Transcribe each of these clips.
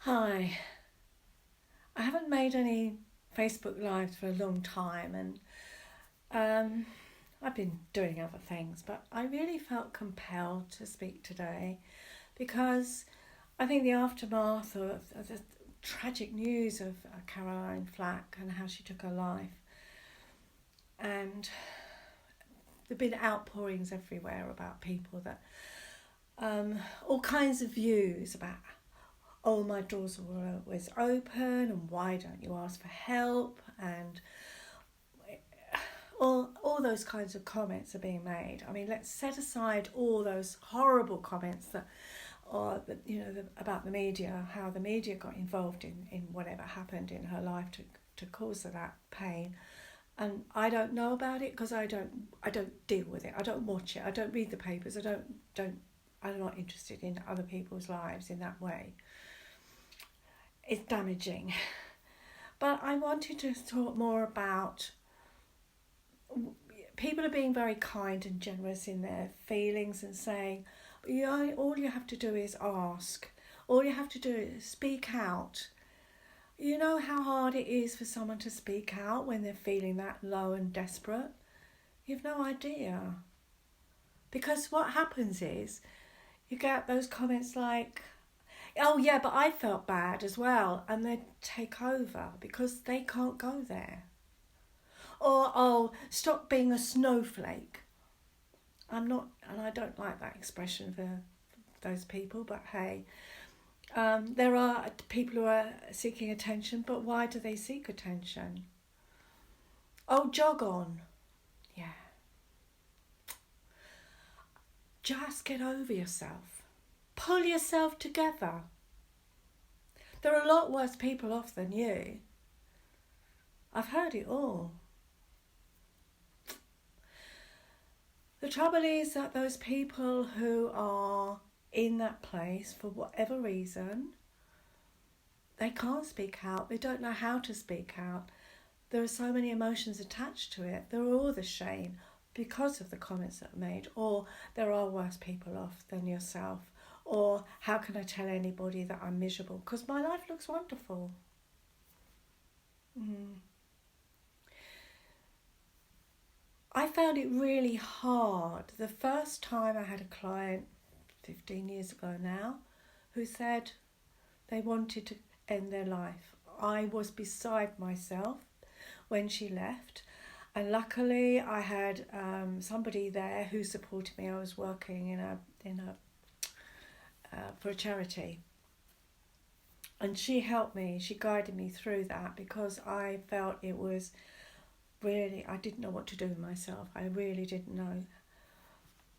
Hi. I haven't made any Facebook Lives for a long time and um, I've been doing other things, but I really felt compelled to speak today because I think the aftermath of the tragic news of Caroline Flack and how she took her life, and there have been outpourings everywhere about people that all kinds of views about, oh, my doors were always open and why don't you ask for help, and all those kinds of comments are being made. I mean, let's set aside all those horrible comments that are, about the media, how the media got involved in whatever happened in her life to cause her that pain. And I don't know about it because I don't deal with it. I don't watch it. I don't read the papers. I don't I'm not interested in other people's lives in that way. It's damaging. But I wanted to talk more about people are being very kind and generous in their feelings and saying, all you have to do is ask. All you have to do is speak out. You know how hard it is for someone to speak out when they're feeling that low and desperate? You've no idea. Because what happens is you get those comments like, oh yeah, but I felt bad as well, and they take over because they can't go there. Or, oh, stop being a snowflake. I'm not, and I don't like that expression for those people, but hey, there are people who are seeking attention, but why do they seek attention? Oh, jog on. Yeah. Just get over yourself. Pull yourself together. There are a lot worse people off than you. I've heard it all. The trouble is that those people who are in that place for whatever reason, they can't speak out. They don't know how to speak out. There are so many emotions attached to it. There are all the shame because of the comments that are made, or there are worse people off than yourself, or how can I tell anybody that I'm miserable because my life looks wonderful. I found it really hard the first time I had a client 15 years ago now who said they wanted to end their life. I was beside myself when she left, and luckily I had somebody there who supported me. I was working in a for a charity, and she helped me. She guided me through that because I felt it was really, I didn't know what to do with myself. I really didn't know.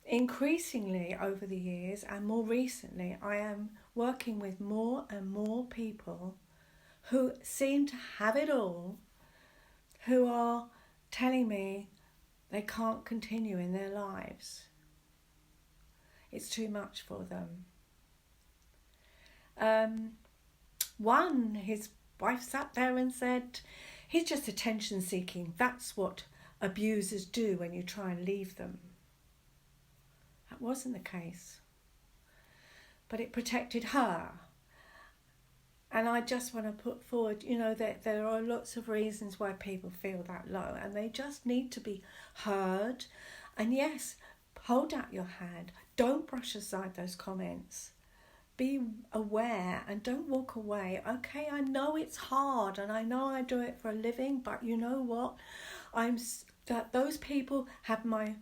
Increasingly over the years and more recently, I am working with more and more people who seem to have it all, who are telling me they can't continue in their lives. It's too much for them. One, his wife sat there and said, he's just attention seeking. That's what abusers do when you try and leave them. That wasn't the case. But it protected her. And I just want to put forward, that there are lots of reasons why people feel that low, and they just need to be heard. And yes, hold out your hand. Don't brush aside those comments. Be aware and don't walk away. Okay, I know it's hard and I know I do it for a living, but you know what? That those people have my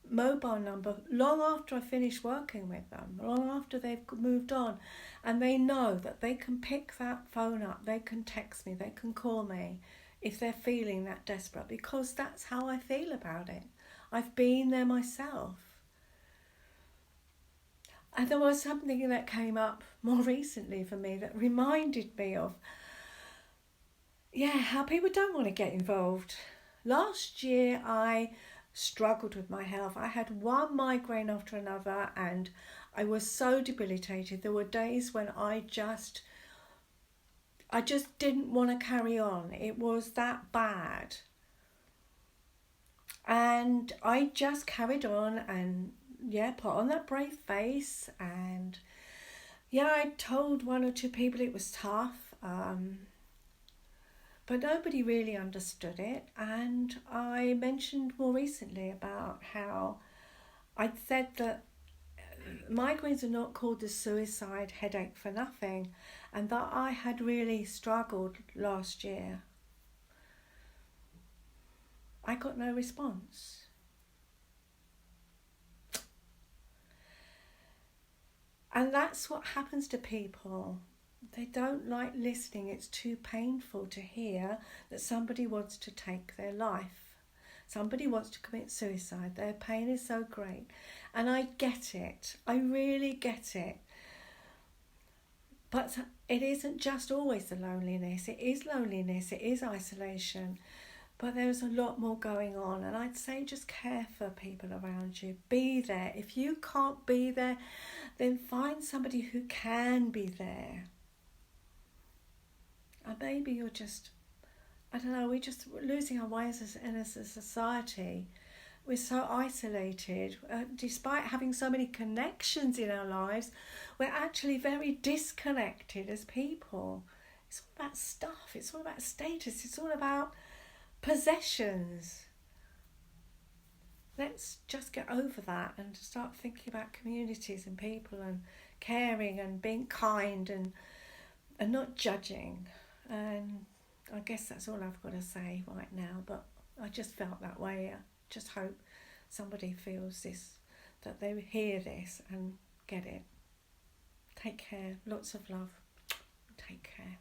mobile number long after I finish working with them, long after they've moved on, and they know that they can pick that phone up, they can text me, they can call me if they're feeling that desperate, because that's how I feel about it. I've been there myself. And there was something that came up more recently for me that reminded me of, how people don't want to get involved. Last year I struggled with my health. I had one migraine after another and I was so debilitated. There were days when I just didn't want to carry on. It was that bad. And I just carried on and put on that brave face and Yeah, I told one or two people it was tough, but nobody really understood it. And I mentioned more recently about how I'd said that migraines are not called the suicide headache for nothing, and that I had really struggled last year. I got no response. And that's what happens to people. They don't like listening. It's too painful to hear that somebody wants to take their life. Somebody wants to commit suicide. Their pain is so great. And I get it. I really get it. But it isn't just always the loneliness. It is loneliness. It is isolation. But there's a lot more going on. And I'd say just care for people around you. Be there. If you can't be there, then find somebody who can be there. And maybe you're just, I don't know, we're just losing our ways as a society. We're so isolated. Despite having so many connections in our lives, we're actually very disconnected as people. It's all about stuff. It's all about status. It's all about possessions. Let's just get over that and start thinking about communities and people and caring and being kind and not judging. And I guess that's all I've got to say right now, but I just felt that way. I just hope somebody feels this, that they hear this and get it. Take care. Lots of love. Take care.